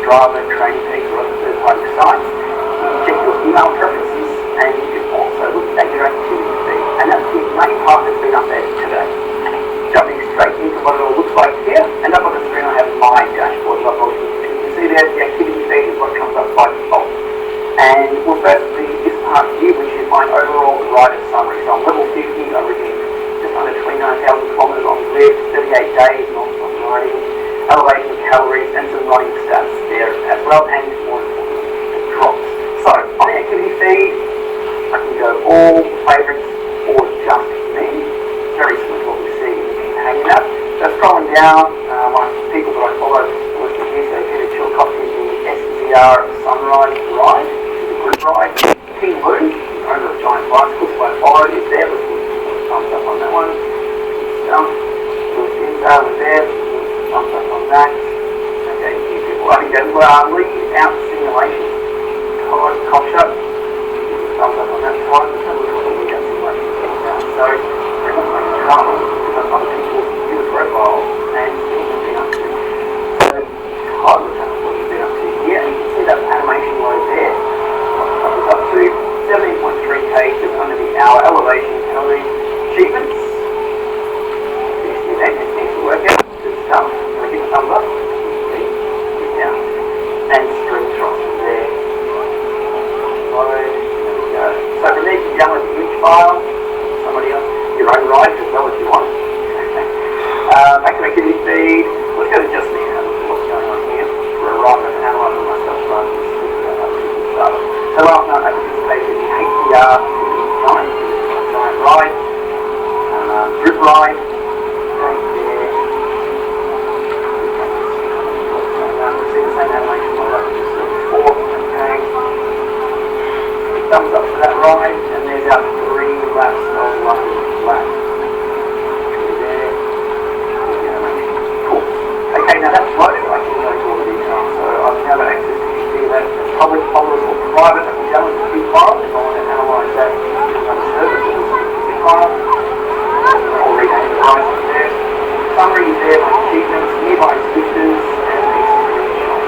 driver, training peaks, or other third-party sites. You can check your email preferences, and you can also look at your activity feed. And that's the main part that's been updated today. Jumping straight into what it all looks like here, and up on the screen I have my dashboard. You can see there the activity feed is what comes up by default. And we'll first see this part here, which is my overall rider summary. So I'm level 50, I'm reading just under 29,000 kilometres on grid, 38 days non-stop riding, elevation calories, and some running stats there as well, and more importantly, the drops. So on the activity feed, I can go all favourites or just me. Very similar to what we see in Hanging Up. So scrolling down, one of the people that I follow working here, so Peter Chilcott is the SCR Sunrise Ride, which is a group ride. King Lou, the owner of Giant Bicycles, who I followed, is there. Let's put thumbs up on that one. Lewis Inza was there. Thumbs up on that. Okay, new people. I think that lead out simulation. Cop shot. Thumbs up on that side. Let's have a look at the lead out simulation. So, very much like a drama, because other people do a profile and see what they've been up to. So, Todd, let's have a look at what you've been up to here. And you can see that animation load there. It's up to 17.3k just under the hour elevation calorie achievements. This event is needs to work out. Good stuff. Can we give a thumbs up? Yeah. And string shots from there. Load. There we go. So from there you can download the image file. Somebody else. Your own ride as well if you want. Back to activity feed. Let's go to just me and have a look at what's going on here. For a ride, I can analyse it myself rather than speaking about other people's data. So last night I participated in the HDR giant ride, group ride, right there. We'll see the same animation like I just said before. Okay. Thumbs up for that ride, and there's our 3 laps of London flat. There. Cool. Okay, now that's loaded. I can go to all the details. So I've now got access to see that as public followers or private. I can download the big file if I want to analyse that on the server. So this is the big file. I'll rename the price there. Summary is there, my achievements, nearby switches, and a screenshot.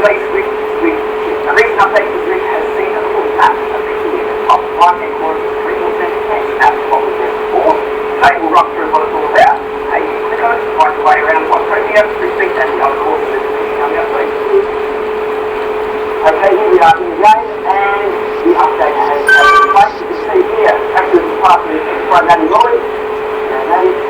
today's switch. A recent update to the switch has seen a little map appear in the top right-hand corner of the screen. We'll send a text map to what was there before. Today we'll run through what it's all about. Hey, you click on it to find your way around what's happening here, respect and the other courses that are coming up, please. Okay, here we are in the game, and the update has taken place. You can see here, actually the part of the explain that in Lloyd. And that is,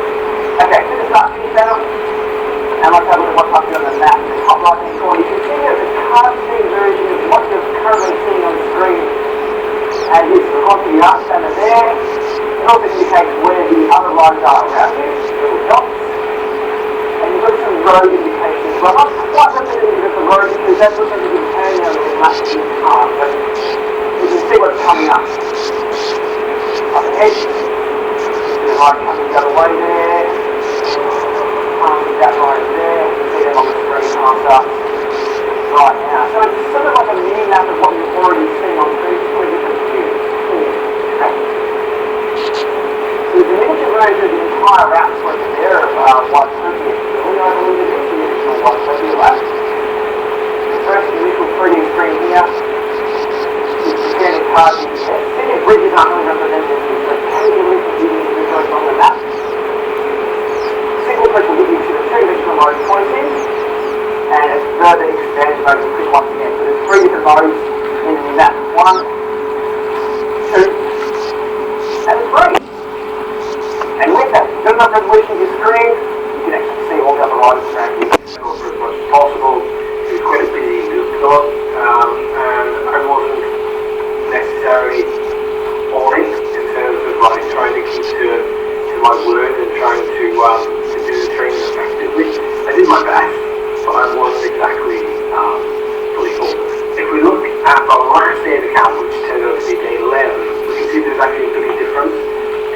okay, to the start finish panel, and let's have a look at what's happening on the map. In the top right hand corner, you can see there's a cartoon version of what you're currently seeing on the screen. And this is the arc center there. It also indicates where the other lines are around you, little dots. And you've got some road indications. Well, I'm not quite representative of the road because that looks like it's turning on the map in time, but you can see what's coming up. Up ahead, the light coming the other way there. That line there, you can see them on the screen after right now. So it's sort of like a mini map of what you've already seen on previously different views. So the miniature version of the entire route switch there of what's happening. We know a little bit of the original what's happening last. The first initial 3D screen here is the standard card you can get. City bridges aren't really represented, but can you look at the individuals on the map? Single click will give you to the two additional mode choices, and it's further expands mode you click once again. So there's 3 different modes in that 1, 2, and 3. And with that, good enough resolution of your screen, you can actually see all the other lines around you. For as much as possible, it was quite a busy thought, and I wasn't necessarily all in terms of like trying to keep to my word and trying to do the training effectively. I did my best, but I wasn't exactly fully focused. If we look at the last day of the camp, which turned out to be day 11, we can see there's actually a big difference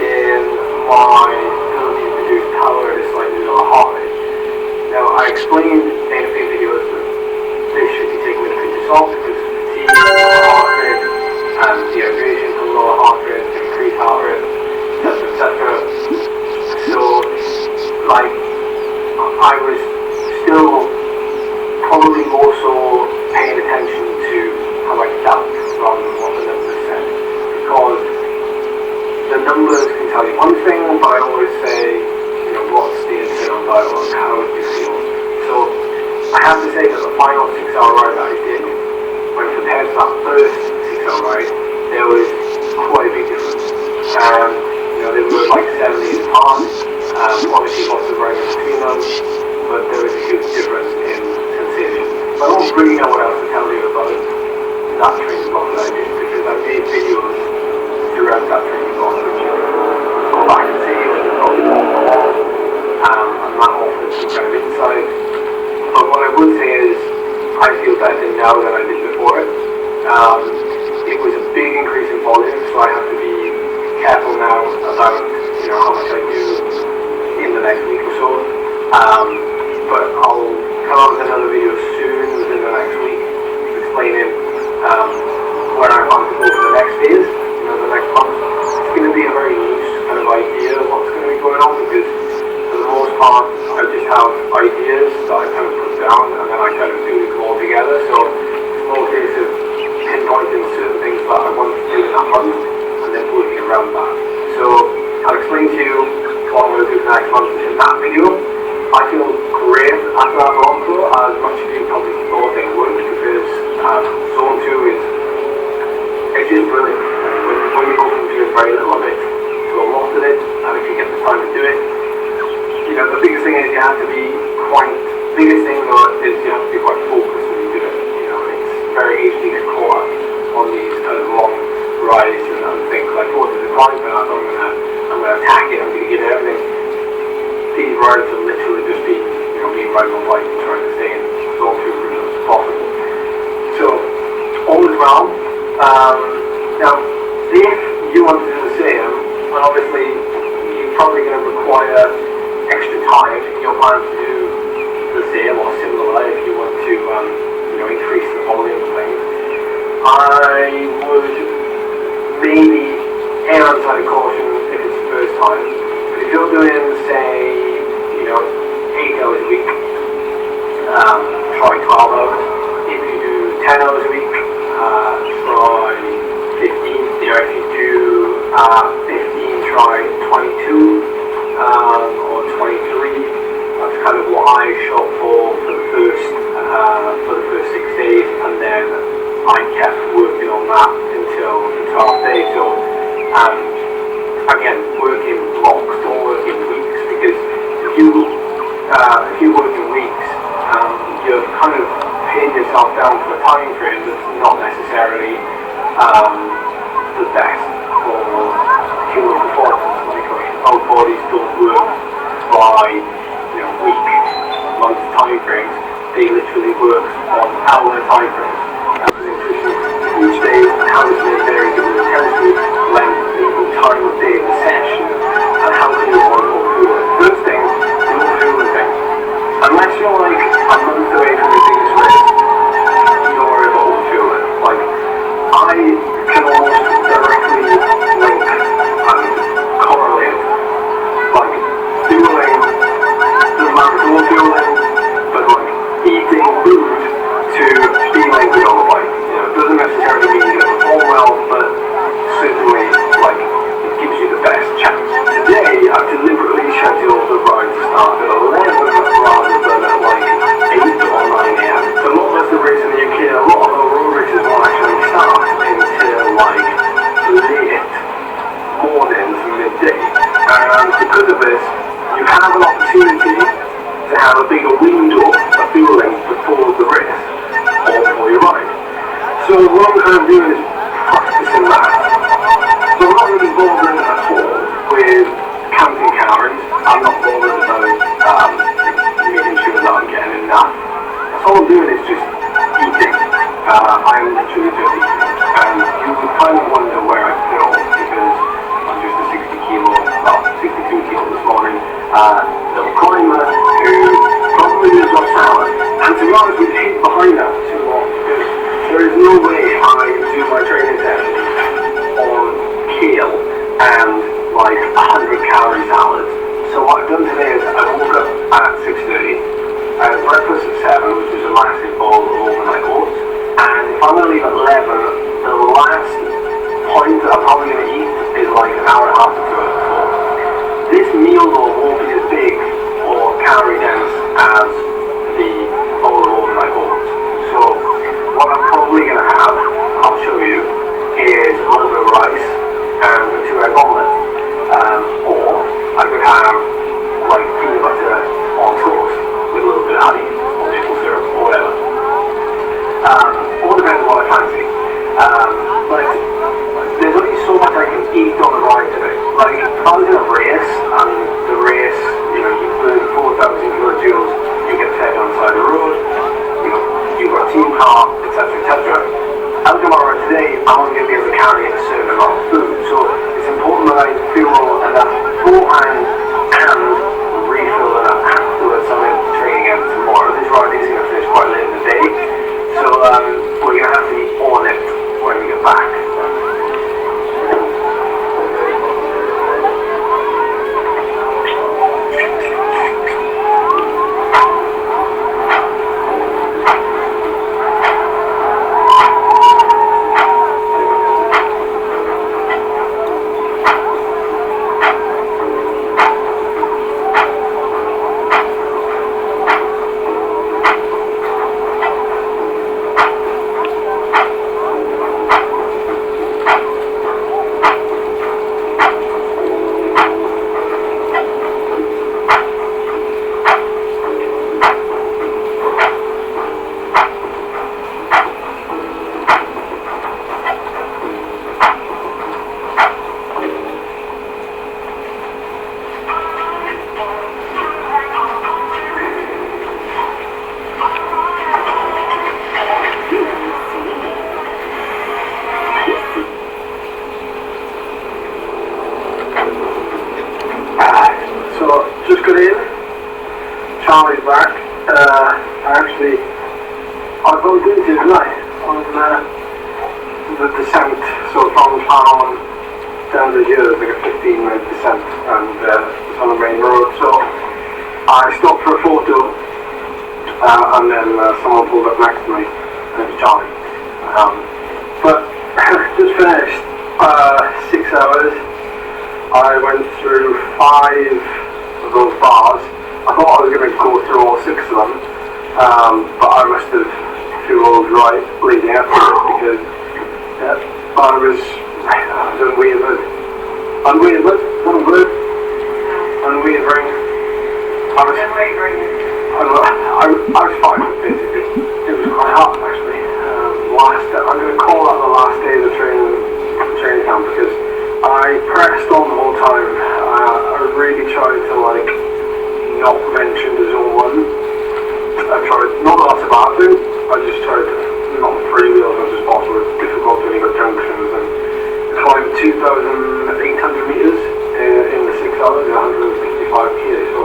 in my ability to produce power at a slightly lower heart rate. Now, I explained in a few videos that this should be taken with a pinch of salt because fatigue, lower heart rate, and dehydration from lower heart rate, increased heart rate, etc. So, like, I was still probably more so paying attention to how I felt rather than what the numbers said, because the numbers can tell you one thing, but I always say, you know, what's the internal dialogue, how do you feel? So, I have to say that the final 6-hour ride that I did, when compared to that first 6-hour ride, there was quite a big difference. You know, there were like 70 in the past, obviously lots of riding between them, but there was a huge difference in sensation. I don't really know what else to tell you about that training block that I did, because I made videos throughout that training block, which you can go back and see, and probably more and that offers some kind of insight. But what I would say is, I feel better now than I did before it. It was a big increase in volume, so I have to be careful now about, you know, how much I do in the next week or so. But I'll come out with another video soon, within the next week, explaining where I want to go for the next phase, you know, the next month. It's going to be a very loose kind of idea of what's going to be going on, because for the most part, I just have ideas that I kind of put down, and then I kind of do them all together. So it's more a case of pinpointing certain things that I want to do in that month, and then working around that. So I'll explain to you what I'm going to do for the next month in that video. I feel great after that Bronco, as much as you probably thought they would, because Zone 2 is, it's just brilliant. When you go from doing very little of it to a lot of it, and if you get the time to do it, you know, the biggest thing is you have to be quite focused when you do it. You know, it's very easy to get caught on these kind of long rides and think like, oh, there's a climb path, I'm gonna attack it, I'm gonna give it everything. These rides have literally just been, you know, me riding on bike and trying to stay in Zone 2 as much as possible. So, all is well. Now, if you want to do the same, well, obviously, you're probably going to require extra time if you're planning to do the same or similar if you want to, you know, increase the volume of things. I would maybe err on the side of caution if it's the first time. But if you're doing, say, you know, 8 hours a week, try 12 hours. If I kept working on that until half day. So, again, work in blocks, don't work in weeks, because if you work in weeks, you're kind of pinning yourself down to a time frame that's not necessarily the best for human performance. Like our bodies don't work by week, month time frames. They literally work on hour time frames. Each day, how is it very good intensity, length, even time of day of the session, and how can you avoid overdoing it? First thing, the overdoing thing. Unless you're like a month away from your biggest race, don't worry about overdoing it. Like, I can almost directly link and correlate, like, fueling, the amount of overfueling, but like, eating food to feeling good on the bike. Doesn't necessarily mean you're going to perform well, but certainly, like, it gives you the best chance. Today, I've deliberately scheduled the ride to start at 11 rather than at like 8 or 9 a.m. So a lot of the race in the UK, a lot of the road races won't actually start until like late mornings and midday. And because of this, you have an opportunity to have a bigger window of fueling before the race or before you ride. So what I'm kind of doing is practicing that. So I'm not really bothering at all with counting calories. I'm not bothered about making sure that I'm getting enough. All I'm doing is just eating. I'm literally just eating. And you would kind of wonder where I feel, because I'm just a 62 kilo this morning, little climber who probably lives off salad. And to be honest, we've hid behind that too long, because there is no way I do my training sessions on kale and like 100 calorie salads. So what I've done today is I woke up at 6:30, I had breakfast at 7, which is a massive bowl of overnight oats, and if I'm going to leave at 11, the last point that I'm probably going to eat is like an hour and a half to 2 hours before. This meal though won't be as big or calorie dense as the bowl of overnight oats. So what I'm probably going to have, I'll show you, is a little bit of rice and a 2-egg omelette. Or I could have like peanut butter on toast with a little bit of honey or maple syrup or whatever. All depends on what I fancy. But there's only so much I can eat on the ride today. Like, if I was in a race, and the race, you burn 4,000 kilojoules, you get fed on the side of the road, you've got a team car, etc., etc. Out of my ride today, I'm only going to be able to carry a certain amount of food. So it's important that I fuel enough beforehand and refill enough afterwards. I'm going to train again tomorrow. This ride is going to finish quite late in the day, so we're going to have to be on it when we get back. Just got in, Charlie's back. I bumped into him tonight on the descent, so from town down to here, there's like a 15-minute descent, and it's on the main road, so I stopped for a photo, and then someone pulled up next to me, and it was Charlie. But just finished 6 hours. I went through 5 of those bars. I thought I was going to go through all 6 of them, but I must have two-wheel drive leading up to it because I was unwavering. I was fine with it. It was quite hard actually. I'm going to call that the last day of the training camp because I pressed on the whole time. I really tried to not mention the zone 1. I tried, not that that's a bad thing, I just tried to not freewheel as much as possible. It's difficult when you've got junctions, and I climbed 2,800 metres in the 6 hours, 165 k's, so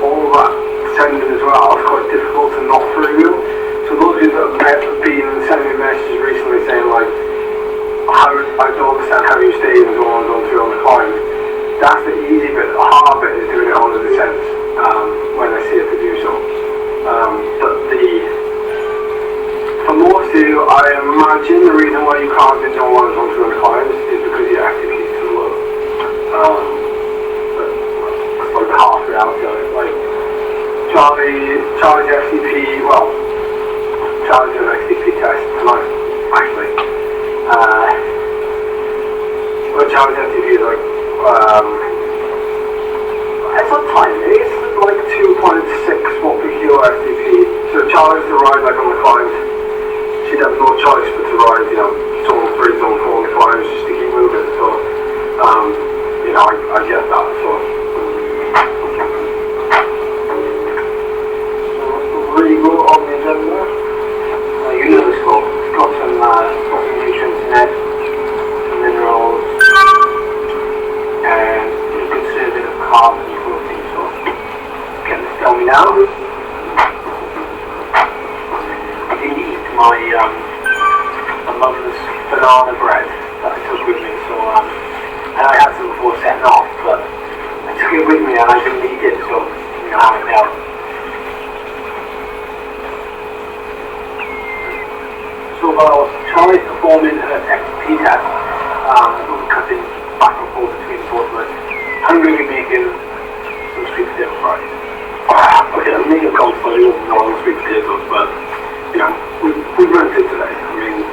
all that sending as well, it's quite difficult to not freewheel. So those of you that have been sending me messages recently saying I don't understand how you stay in zone 1, zone 2 on the climb. That's the easy bit. The hard bit is doing it on the descent when I see it to do so. But for most of you, I imagine the reason why you can't do zone 1 and zone 2 on the climbs is because your activity is too low. But that's like the half reality of it. Charlie's FCP, Charlie's did an FCP test tonight, actually. But Charlie's FCP is it's not tiny, it's 2.6 watt per kilo FCP. So Charlie's to ride on the climbs. She'd have no choice but to ride, zone 3, zone 4 on the climbs just to keep moving. So, I get that. So, really good on the agenda. You know the scope. It's got some nutrients in it, some minerals, and a good serving of carbs and protein. So, can you tell me now? I did eat my mum's banana bread that I took with me. So, and I had some before setting off, but I took it with me and I didn't eat it. So, I have it now. So while Charlie's performing her XP test, cutting back and forth between both of us, I'm going to be making some sweet potato fries. Okay, I'm making a cold for you, normal sweet potatoes, but we burnt it today. I mean,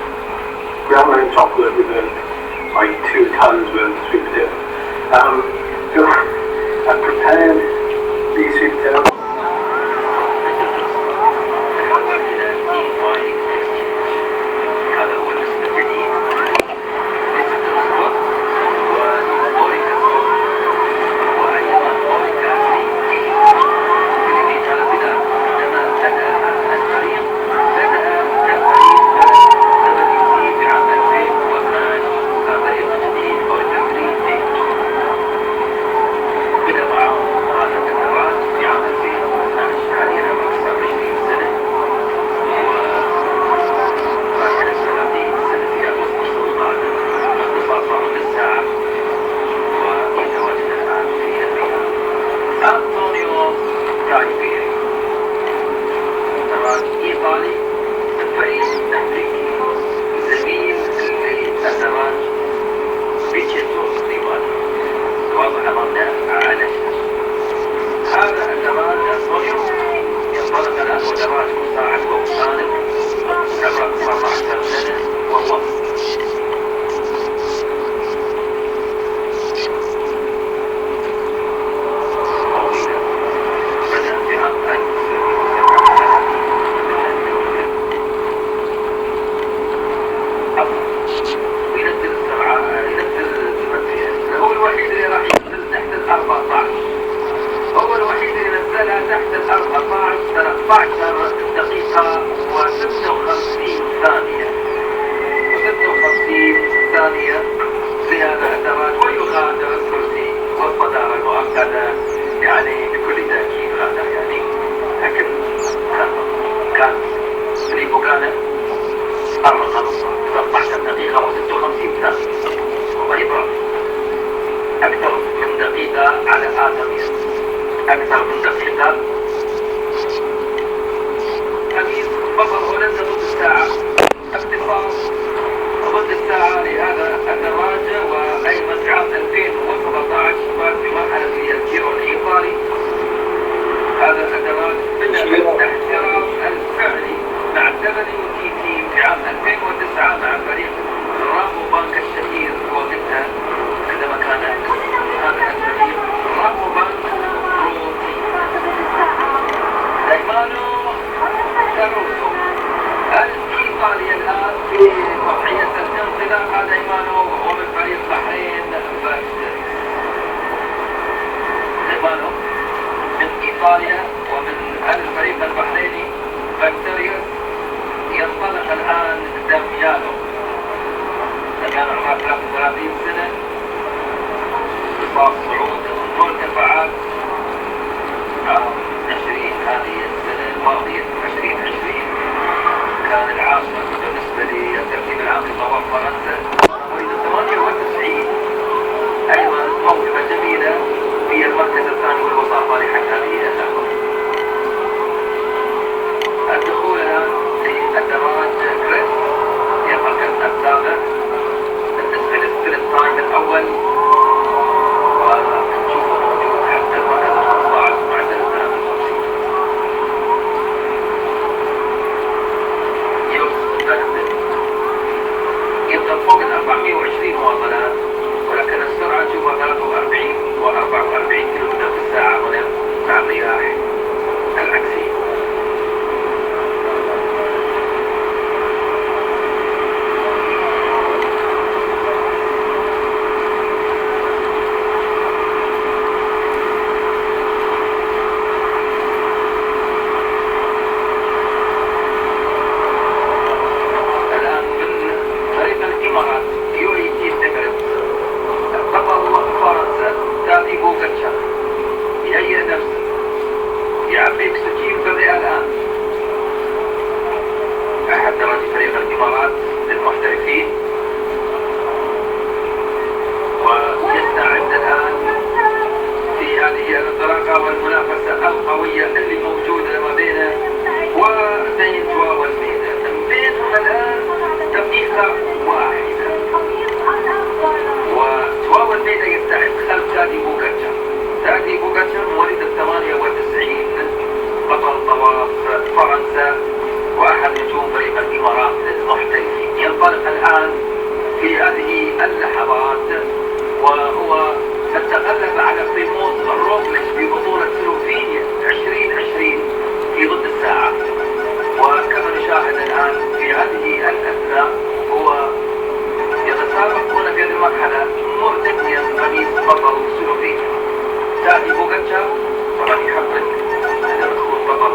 we haven't earned chocolate, we've earned 2 tons worth of sweet potatoes. So I've prepared these sweet potatoes. هذا الأدوات بالنسبة لاحترام الفعل مع الزمن بيلاروسو. إيطاليا الآن في وضعية الانطلاق، هذا إيمانو وهو من فريق بحرين باكستريس. إيمانو من إيطاليا ومن الفريق البحريني باكستريس. ينطلق الآن داميانو عمره 33 سنة، اختصاص صعود مرتفعات 20 هذه السنة الماضية 2020 كان العاصمة بالنسبة للترتيب العام لطوال فرنسا. ولد 98 أيضا موهبة جميلة في المركز الثاني والوساطة لحق هذه اللعبة. الدخول الآن في الدراج كريس في المركز السابع بالنسبة للسبلت تايم الأول، ونشوفه موجود حتى المركز 15 معدل 53. يبقى فوق ال 420 مواصلات، ولكن السرعة نشوفها 43 و 44 كيلومتر في الساعة هنا مع الرياح العكسية. والمنافسة القوية اللي موجودة ما بينه وبين توا والميدان. بينهم الآن دقيقة واحدة، وتوا والميدان يستعد خلف تادي بوغاتشر. تادي بوغاتشر مواليد 98 بطل طواف فرنسا وأحد نجوم فريق الإمارات المحترفين. ينطلق الآن في هذه اللحظات وهو قد تغلب على بريموز روغليش في بطولة سلوفينيا 2020 في ضد الساعة. وكما نشاهد الآن في هذه الأثناء هو يتسابق هنا في هذه المرحلة مرتديا قميص بطل سلوفينيا. تادي بوغاتشر طبعا يحبذ هذا الخوض بطل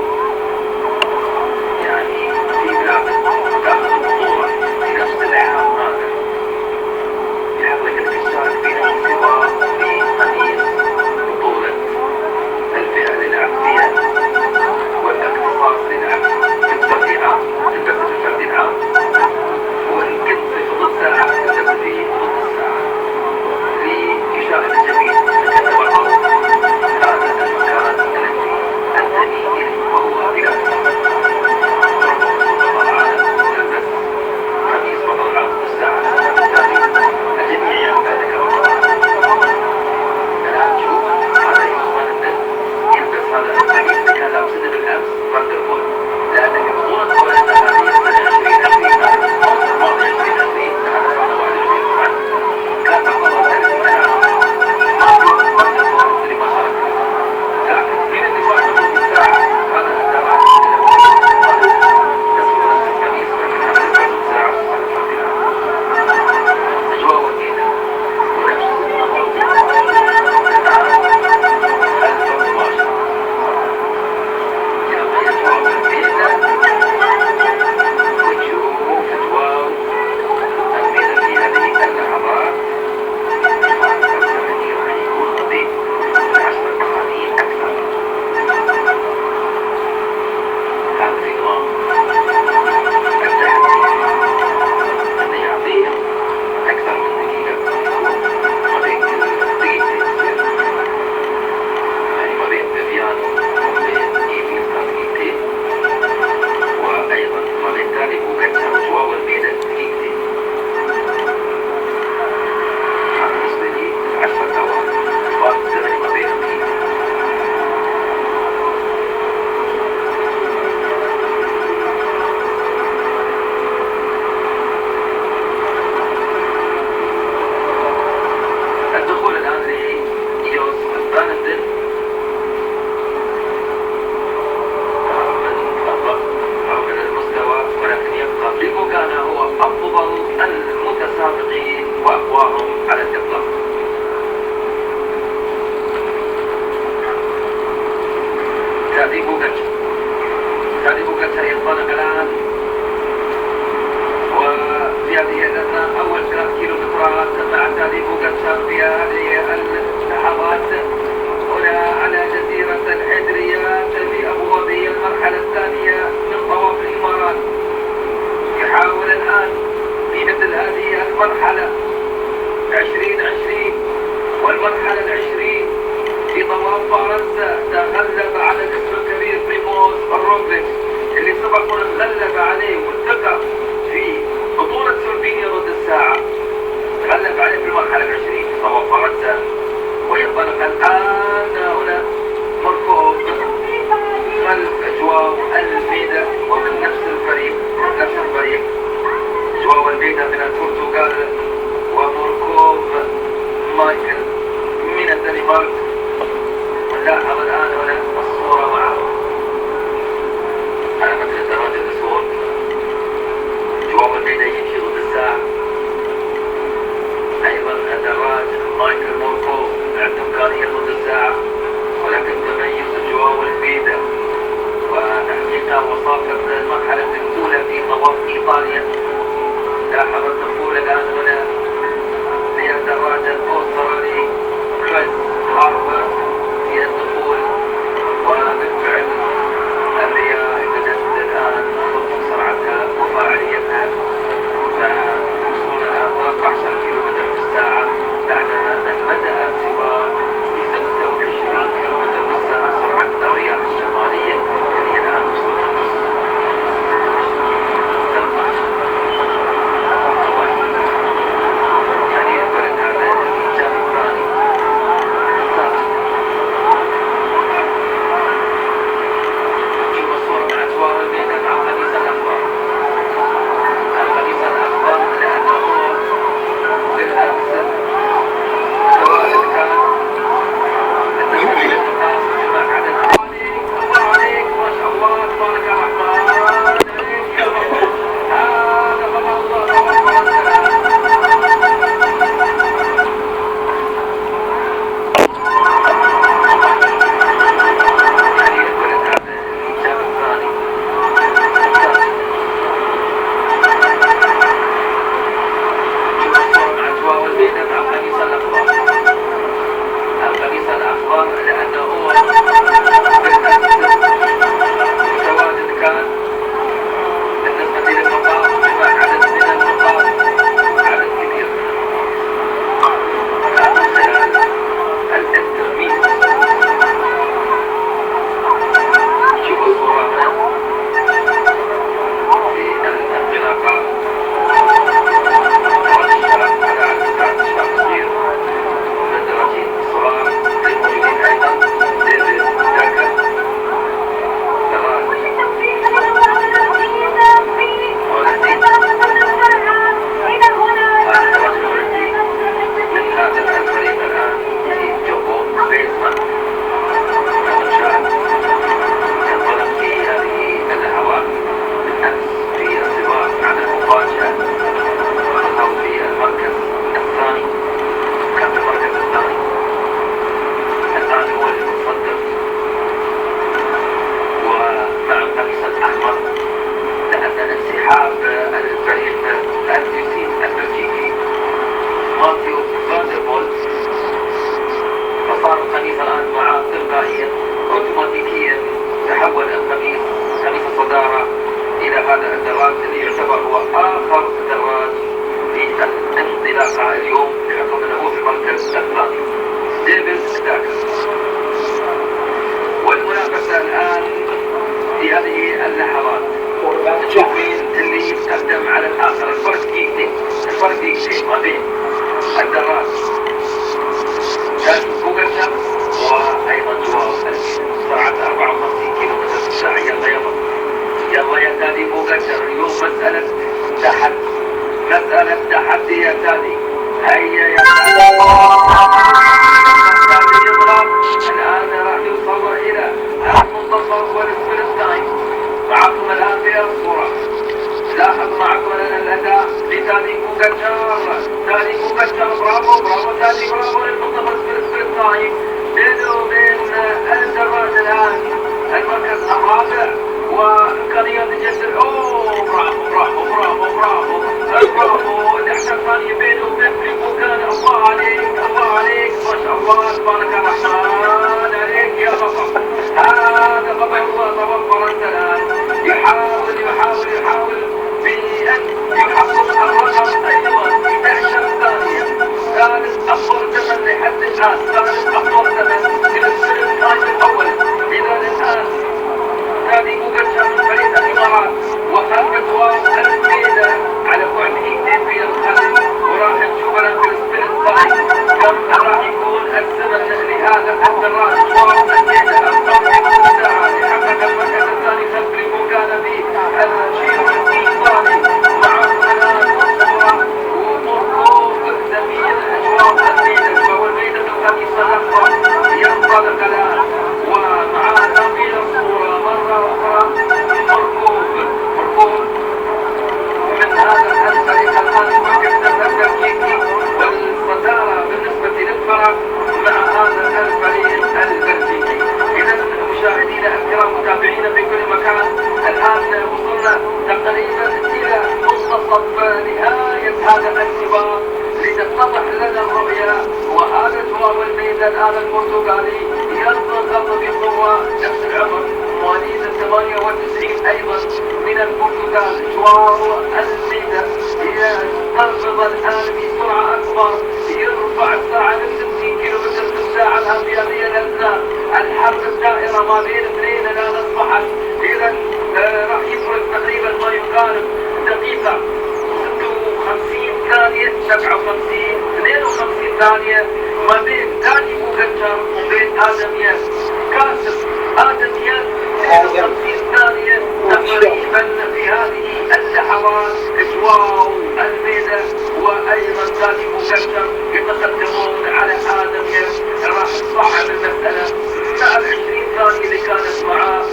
سينطلق الآن، وفي هذه الأثناء أول 3 كيلومترات مع تادي بوغاتشار في هذه اللحظات هنا على جزيرة الحدريات في أبو ظبي، المرحلة الثانية من طواف الإمارات. يحاول الآن في مثل هذه المرحلة 2020 والمرحلة 20 في طواف فرنسا تغلب على الاسم الكبير بريموز روغليك اللي سبق تغلب عليه وانتقى في بطولة سلوفينيا ضد الساعة، تغلب عليه في المرحلة 20 في طواف فرنسا. وينطلق الآن هنا مركوب خلف جواو الميدا ومن نفس الفريق جواو الميدا من البرتغال ومركوب مايكل من الدنمارك. ونلاحظ الآن هنا الصورة معه على متن الدراجة الأسود، جواو الميدا يمشي ضد الساعة، أيضا الدراج مايكل موركوف عنده إمكانية ضد الساعة، ولكن تميز جواو الميدا وتحقيقه وصافر المرحلة الأولى في طواف إيطاليا. لاحظ الدخول الآن هنا للدراج الأسترالي كريس هاربر في الدخول، وبالفعل الرياح بدأت الآن تضبط سرعتها وفاعليتها، فوصولها 13 كيلومتر في الساعة بعدما أن بدأ السباق ب 26 كيلومتر في الساعة سرعة الرياح الشمالية التي الآن وصلت يعني يعتبر هذا الإنجاز الثاني. شوف الصورة مع جوار الميدان مع القميص الأخضر، القميص الأخضر لأنه بالأمس سواء كان التسجيل الخاص بما عدد الله عليك ما شاء الله تبارك الرحمن عليك. هذا الله يعني يقول هذا الإنجاز الثاني. شوف الصورة مع جوار الميدان مع القميص الأخضر، القميص الأخضر لأنه هو متواجد كان بالنسبة للنقاط بما عدد من النقاط عدد كبير كان من خلال الانترميز. شوفوا الصورة هنا في الانطلاقات والاشتراك على عدد اشتراك كبير من الدراجين الصغار الموجودين أيضا ديفيد داكر دراج من هذا الفريق الآن في جوبو بيزمان كما شاهد ينطلق في هذه اللحظات بالأمس في السباق على المفاجأة وخطأ في المركز الثاني، كان في المركز الثاني، الآن هو المتصدر ومع القميص الأحمر لأن انسحاب الفريق البلجيكي ماتيو فاندربول، فصار القميص الآن معه تلقائيا أوتوماتيكيا تحول القميص قميص الصدارة إلى هذا الدراج اللي يعتبر هو آخر دراج في الانطلاقة اليوم بحكم أنه في المركز الثاني ديفيد داكر. والمنافسة الآن في هذه اللحظات تشوفين اللي يتقدم على الآخر، الفرق دقيقتين ما بين الدراج كان بوغاتشار وأيضا جواو سرعة 54 كيلومتر في الساعة. يلا يا تادي بوغاتشار، اليوم مسألة تحدي يا تادي. هيا يا تادي يضرب الآن، راح يوصل إلى المنتصف والسبرنت تايم. معكم الآن في الصورة، لاحظ معكم الآن الأداء لتادي بوغاتشار. تادي بوغاتشار برافو تادي، برافو للمنتصف السبرنت تايم بينه وبين الدراج الآن المركز الرابع، وإمكانيات الآن البرتغالي ينضم بقوة نفس العمر مواليد 98 أيضا من البرتغال جواو ألميدا ينتظم الآن بسرعة أكبر يرفع الساعة ل 60 كيلومتر في الساعة الرياضية الأزرق. الحرب الدائرة ما بين اثنين الآن أصبحت إذا راح يفرق تقريبا ما يقارب دقيقة 56 ثانية 57 52 ثانية ما بين داني بوغتشر وبين آدميان كاسر آدميان 52 ثانية تقريبا في هذه اللحظات جواو ألميدا وأيضا داني بوغتشر يتقدمون على آدميان. راح تصعب المسألة مع 20 ثانية اللي كانت معاه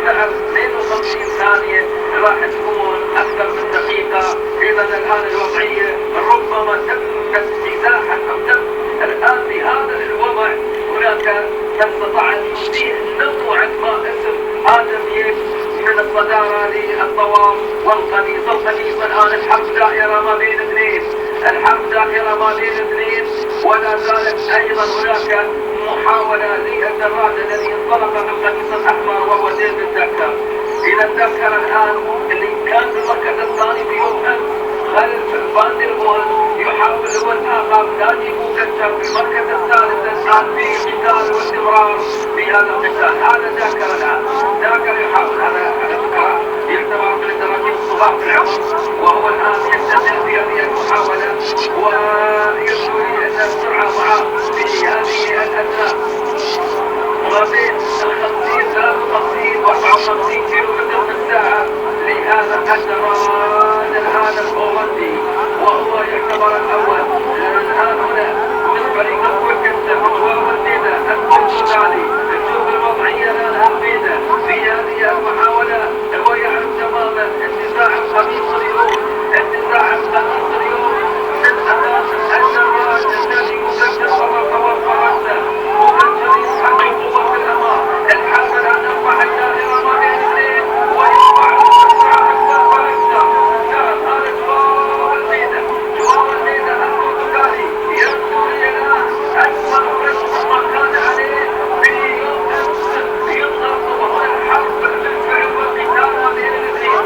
مع 52 ثانية راح تكون أكثر من دقيقة. إذا الآن الوضعية ربما تمت ازاحة أو تم الآن بهذا الوضع هناك من استطاع أن يزيح نوعا ما اسم آدميان من الصدارة للطواف والقميص الآن الحرب دائرة ما بين اثنين الحرب دائرة ما بين اثنين ولا زالت أيضا هناك محاولة للدراج الذي انطلق بالقميص الأحمر وهو ديفيد الدكر. إلى الدكر الآن اللي كان في المركز الثاني في يوم أمس خلف فان دير بول يحاول هو الآخر نادي بوغتشر في المركز الثالث الآن في قتال واستمرار في هذا القتال. هذا داكر الآن داكر يحاول هذا على فكرة يعتبر من الدراجين الصغار في العمر وهو الآن يستمر في هذه المحاولة ويبدو أن السرعة معه في هذه الأثناء ما بين 50 53 54 كيلومتر في الساعة لهذا الدراج هذا الهولندي وهو يعتبر الأول. الآن هنا من فريق بوغتشر وولدينا البرتغالي نشوف الوضعية الآن هبيدة في هذه المحاولة هو يعرف تماما انتزاع القميص اليوم من أمام الدراج الذي بوغتشر وفرنسا بوغتشر يسحب القوة في الأمام. الحرب الآن أصبح الدائرة ما بين اثنين ويرفع السرعة أكثر وأكثر. جواو الميدان البرتغالي يبدو لي الآن أكثر رسم ما كان عليه في يوم أمس يضغط وهو الحرب بالفعل والقتال ما بين الاثنين.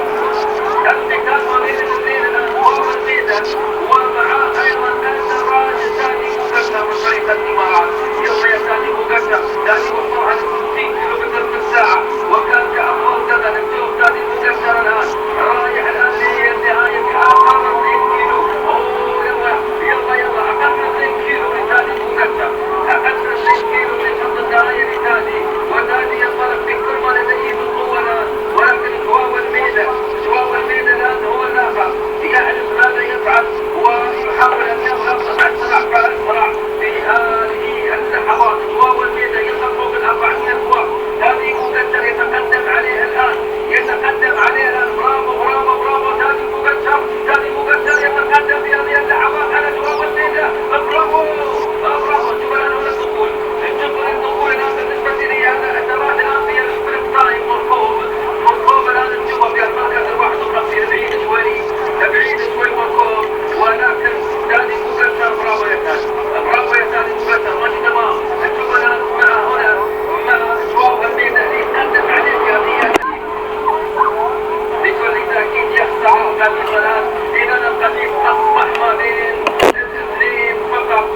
القتال ما بين الاثنين الآن جواو الميدان ومعاه أيضا الدراج داني بوغتشر من فريق الإمارات. يلا يا داني بوغتشر داني وصلها ل 60 كيلومتر في الساعة وكان كأفضل زمن. نشوف داني بوغتشر الآن رايح الآن للنهاية بآخر 2 كيلو. يلا أقل من 2 كيلو لداني بوغتشر أقل من 2 كيلو لشط النهاية لداني وداني ينطلق بكل ما لديه من قوة الآن ولكن جواو الميدان الآن هو الآخر يعرف ماذا يفعل ويحاول أن يضغط أسرع فأسرع في هذه اللحظات. جواو الميدان يضرب بال400 فوق داني بوغتشر يتقدم عليه الآن برافو داني بوغتشر يتقدم في هذه اللحظات على جواو الميدان. برافو شوف الآن هنا الدخول الآن بالنسبة لي هذا الدراج الآن في السبرنت تايم مركوب الآن نشوفه في المركز 51 بعيد شوي مركوب ولكن داني بوغتشر برافو يا داني بوغتشر ماشي تمام. نشوف الآن مع جواو الميدان يتقدم عليه في هذه بكل تأكيد يخسر القميص الآن. إذا القميص أصبح ما بين الاثنين فقط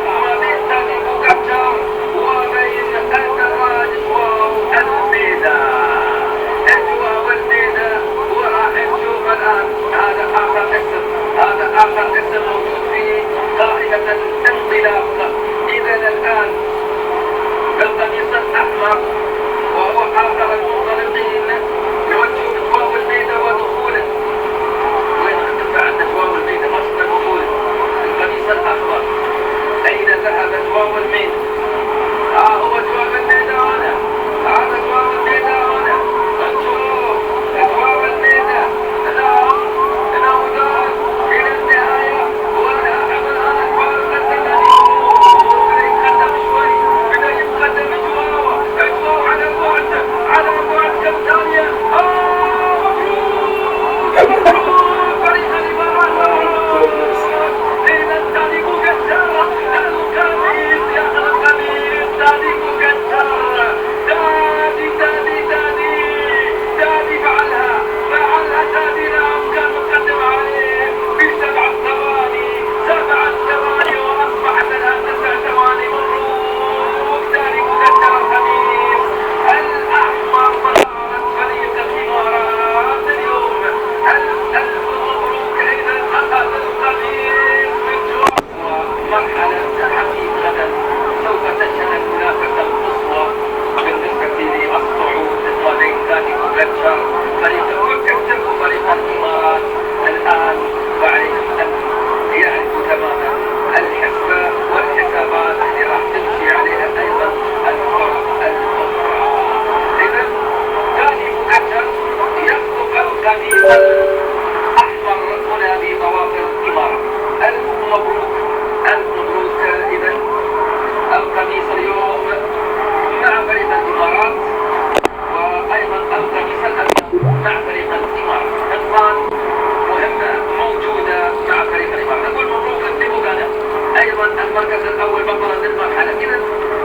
ما بين داني بوغتشر وبين الدراج جواو الميدان وراح نشوف الآن هذا آخر اسم موجود في قاعدة الانطلاق. إذا الآن بالقميص الأحمر وهو آخر المنطلقين يوجه جواو الميدان ودخوله. وين اختفى عند جواو الميدان ما شفنا دخوله القميص الأحمر. أين ذهب جواو الميدان؟ هو جواو الميدان هنا. هذا جواو الميدان هنا. انظروا جواو الميدان هنا وجاء إلى النهاية ولاحظ الآن الفارق الذي يتقدم شوي بدأ يتقدم جواو على بعد كم ثانية. مبروك فريق الإمارات إلى داني بوغتشر القميص يأخذ القميص الأحمر هنا بضوافر الإمارة. ألف مبروك، ألف مبروك. إذا القميص اليوم مع فريق الإمارات، وأيضا القميص الأبيض مع فريق الإمارات. قطعان مهمة موجودة مع فريق الإمارات. نقول مبروك لبوغانا، أيضا المركز الأول بطلا للمرحلة. إذا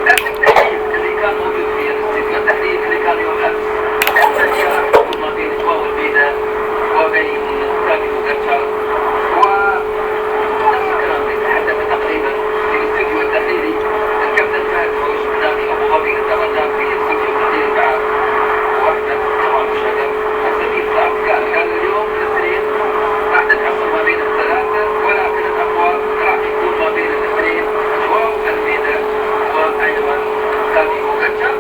نفس التحليل اللي كان موجود في الاستديو، التحليل اللي كان يوم أمس، الذي يحكم ما بين جواو البيدا وبين كابي بوغاتشار، ونفس الكلام يتحدث تقريبا في الاستديو التحليلي الكابتن فهد حوش نادي أبو ظبي تواجد في الاستديو التحليلي مع وحدة كمال الشجر الزميل صعب. قال اليوم الاثنين راح تتحصل ما بين الثلاثة، ولكن الأقوى راح يكون ما بين الاثنين جواو البيدا وأيضا كابي بوغاتشار.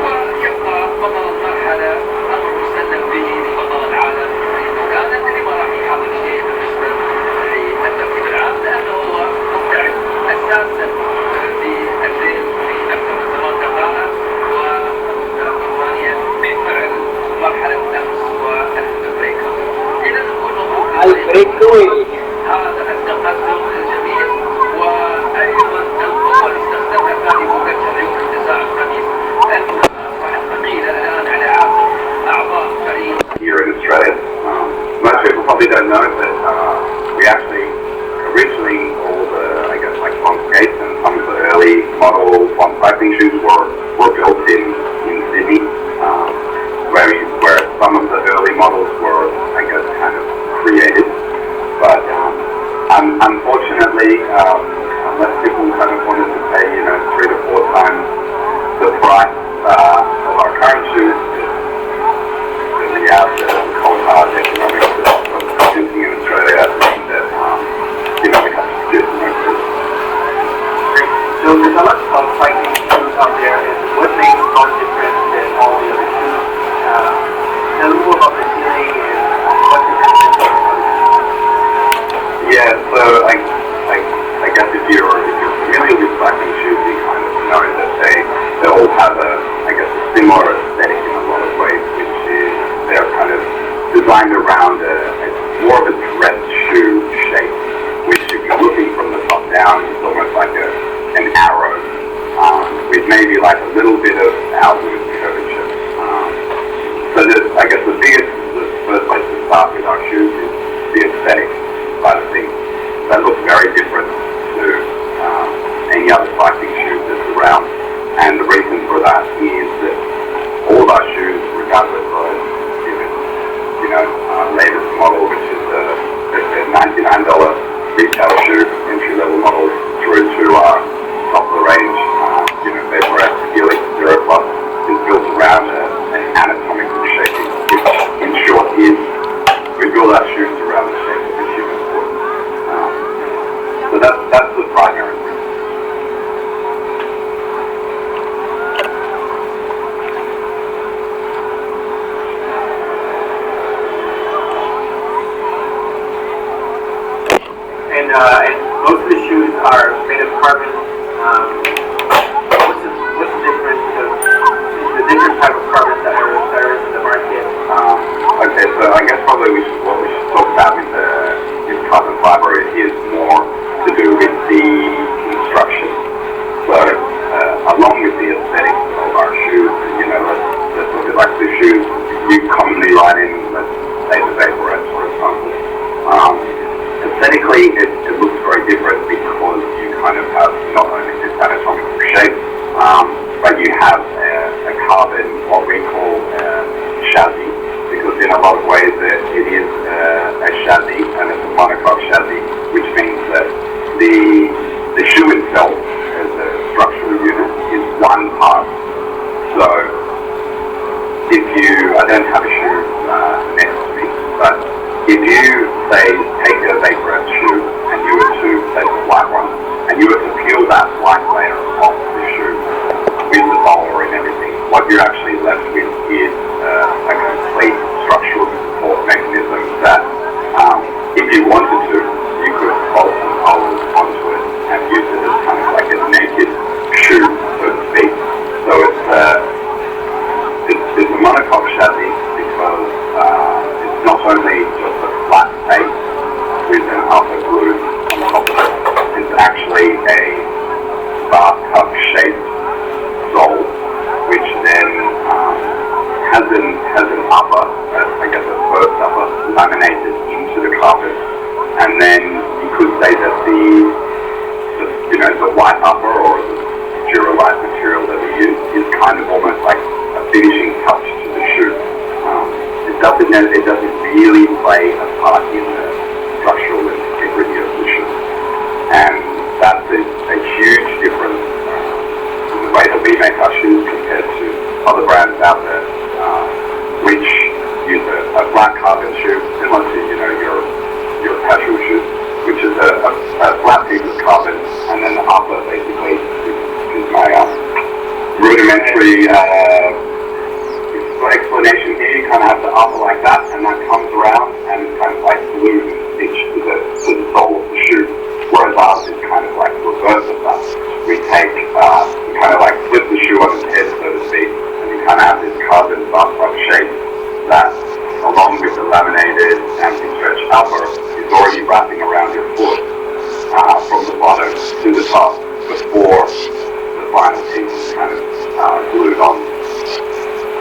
ويبقى بطل المرحلة أمر مسلم به لبطل العالم بوغانا، اللي ما راح يحاول شيء بالنسبة للترتيب العام، لأنه هو مبتعد أساسا في الليل في أكثر من 8 دقائق وثمانية بفعل مرحلة أمس والبريك. إذا نقول مبروك البريكوي. هذا التقدم الجميل، وأيضا القوة اللي استخدمها كابي بوغاتشار يوم انتزاع الخميس ثقيلة الآن على عاتق أعضاء فريق. Here in Australia, most people probably don't know that we actually originally all the like bomb skates and some of the early model bomb cycling shoes were built in Sydney, where some of the early models were kind of created, but unfortunately, unless people kind of wanted to pay 3 to 4 times the price of our current shoes, really out the cold hard economics of producing in Australia, I think that we have to do some. So there's a lot of cycling shoes out there, and what makes one different than all the other shoes? Tell me more about the feeling and what's the difference from other shoes? Yeah, so I guess if you're familiar with cycling shoes, you kind of know that they all have a similar aesthetic in a lot of ways, which is they're kind of designed around more of a dress shoe shape, which if you're looking from the top down, it's almost like an arrow, with maybe like a little bit of outward curvature. So I guess the first place to start with our shoes is the aesthetic side of things. That looks very different to any other cycling shoes that's around, and the reason for that is that all of our shoes, regardless of latest model, which is a $99 retail shoe, entry-level model, through to our top of the range, Vaporette Helix Zero Plus, is built around an anatomical shaping, which in short is we build our shoes around the shape of the human foot. So that's the primary reason. And most of the shoes are made of carbon. What's the difference? The different type of carbon that are in the market. Okay, so I guess probably what we should talk about with carbon fiber is more to do with the construction. So along with the aesthetics of our shoes, let's look at like the shoes you commonly ride in, let's say the Vaporette, for example. Aesthetically, it looks very different because you kind of have not only this anatomical shape, but you have a carbon, what we call chassis, because in a lot of ways it is a chassis, and it's a monocoque chassis, which means that the shoe itself as a structural unit is one part. So I don't have a shoe next to me, but if you say take a Vaporette shoe and you were to take a white one and you were to peel that white layer off the shoe with the bowler and everything, what you're actually left with is a complete structural support mechanism that if you wanted to, you could bolt some holes onto it and use it as kind of like a naked shoe, so to speak. So it's a monocoque chassis because it's not only just a flat base with an upper glue on top of it. It's actually a bathtub shaped sole, which then has an upper, I guess a first upper, laminated into the carpet, and then you could say that the white upper or the Duralite material that we use is kind of almost like a finishing touch to the shoe. It doesn't really play a part in the structural integrity of the shoe, and that's a huge difference in the way that we make our shoes compared to other brands out there, which use a black carbon shoe similar to your casual shoe, which is a flat piece of carbon, and then the upper basically is my rudimentary explanation here. You kind of have the upper like that, and that comes around and it's kind of like glued and stitched to the sole of the shoe, whereas ours is kind of like reverse of that. We kind of like flip the shoe on its head, so to speak, and you kind of have this carbon bathtub shape that, along with the laminated anti-stretch upper, is already wrapping around your foot from the bottom to the top before the final piece is kind of glued on.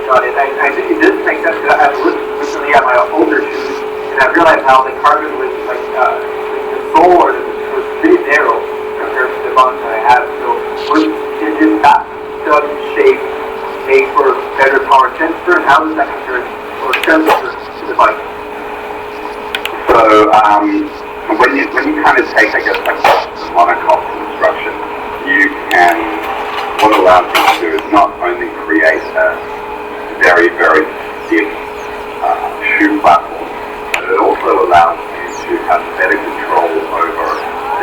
Got it. I think it does make sense. I've looked recently at my older shoes, and I realized how the carbon was like the sole was pretty narrow compared to the ones that I have. So is that dub shape made for better power transfer? And how does that compare or transfer to the bike? So when you kind of take, I guess, like the monocoque construction, what it allows you to do is not only create a very, very stiff shoe platform, but it also allows you to have better control over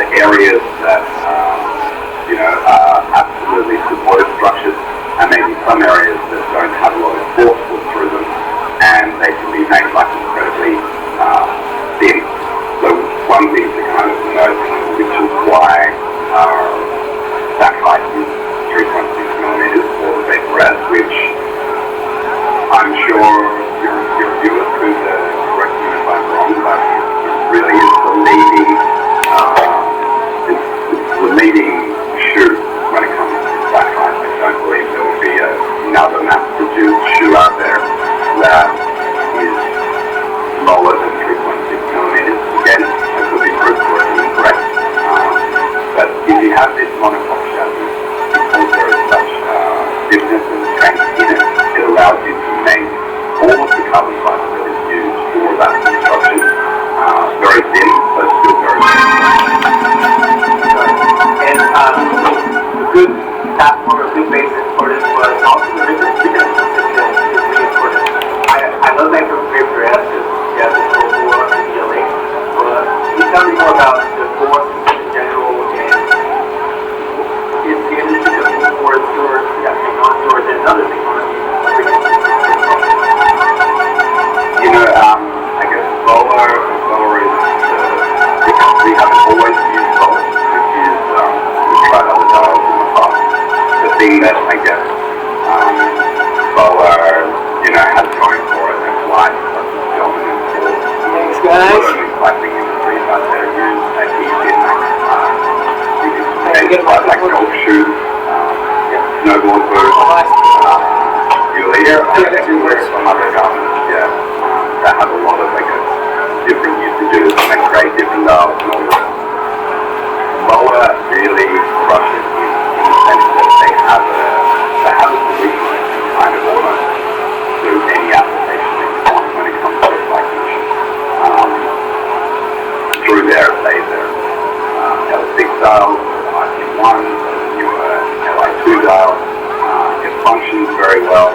the areas that are absolutely supportive structures, and maybe some areas that don't have a lot of force put through them, and they can be made like incredibly thin. So one thing to kind of note, which is why our back height is 3.6 millimeters for the Vaporette, which I'm sure your viewers could correct me if I'm wrong, but it really is the leading shoe when it comes to back height. I don't believe there will be another mass-produced shoe out there that is lower than 3.6 millimeters. Again, I could be proved correct or incorrect, but if you have this monocoque chassis, because there is such stiffness and strength in it, it allows you to make all of the carbon fiber that is used for that construction very thin, but still very thin. And a good platform or good basis for this was also the rigorous fitness system is really important. I love that from Vaporette because you have this whole core and DLA. But can you tell me more about the core in general, and is the industry to move towards that technology, or is there another technology? I guess roller is we haven't always used roller. We've tried other dials in the past. The thing that I guess roller, has going for it, and why it's such a dominant force. Thanks, guys. Not only cycling industry, but they're used adhesive, you can like golf shoes, snowboard boots, you'll hear some other garments, that have a lot of different usages and they create different dials and all that. Roller really crushes in the sense that they have a solution that can kind of almost do any application that you want when it comes to cycling shoes. Through their L6 dials, RT1, newer Li2 dials, it functions very well,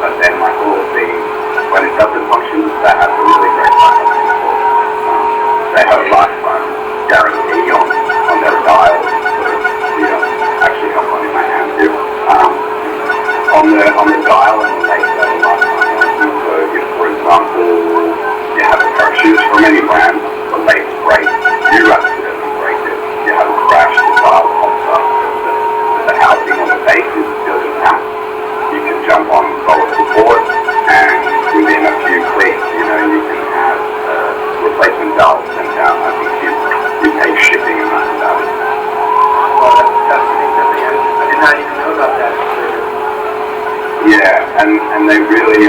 but then like all things, when it doesn't function, that has a really great lifetime support. They have a lifetime guarantee on their dials, actually have one in my hand here. On the dial and the late level lifetime warranty, so if, for example, you have a pair of shoes from any brand, the late's break, you accidentally break it, you have a crash, the dial pops up, the housing on the base is still intact. You can jump on solid support, and within a few clicks, you can themselves sent out. I think you pay shipping and that's about it. Well, that's something I did not even know about that. Yeah, and they really